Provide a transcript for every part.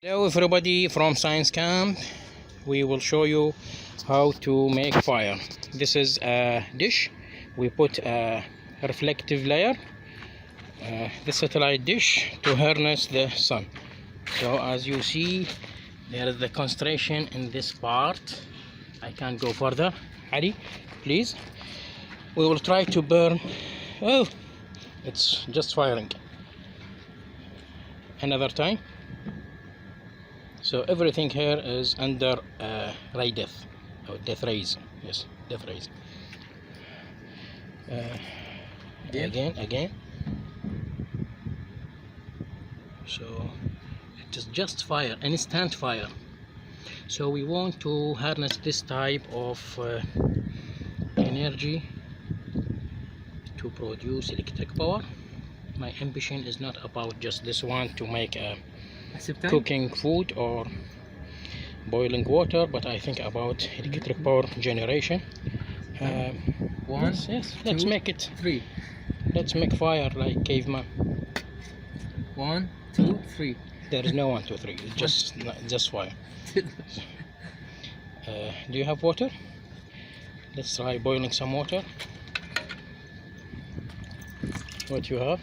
Hello everybody from science camp. We will show you how to make fire. This is a dish. We put a reflective layer, the satellite dish, to harness the sun. So as you see, there is the concentration in this part. I can't go further. Ali, please. We will try to burn. Oh, it's just firing. Another time. So everything here is under ray death, or death rays. Yes, death rays. Again. So it is just fire, instant fire. So we want to harness this type of energy to produce electric power. My ambition is not about just this one to make a cooking food or boiling water, but I think about electric power generation. Yes, let's make it 3. Let's make fire like caveman. 1, 2, 3. There is no 1, 2, 3. It's just fire. Do you have water? Let's try boiling some water. What you have?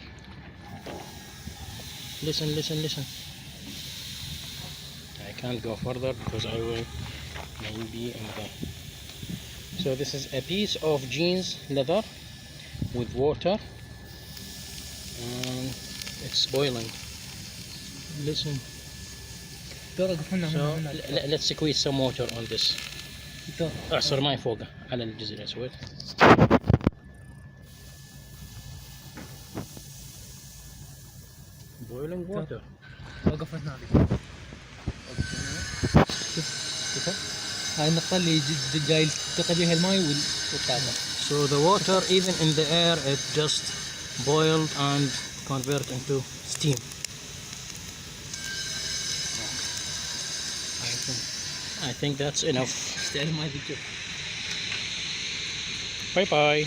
Listen. I can't go further because I will maybe in the... So this is a piece of jeans leather with water and it's boiling. Listen. So let's squeeze some water on this. اعصر ماي فوقه على الجزء الأسود. Boiling water. وقفت نادي. هاي النقطة اللي جاي تلتقي بها الماء والطاقة. So the water, even in the air, it just boiled and convert into steam. I think that's enough. Bye bye.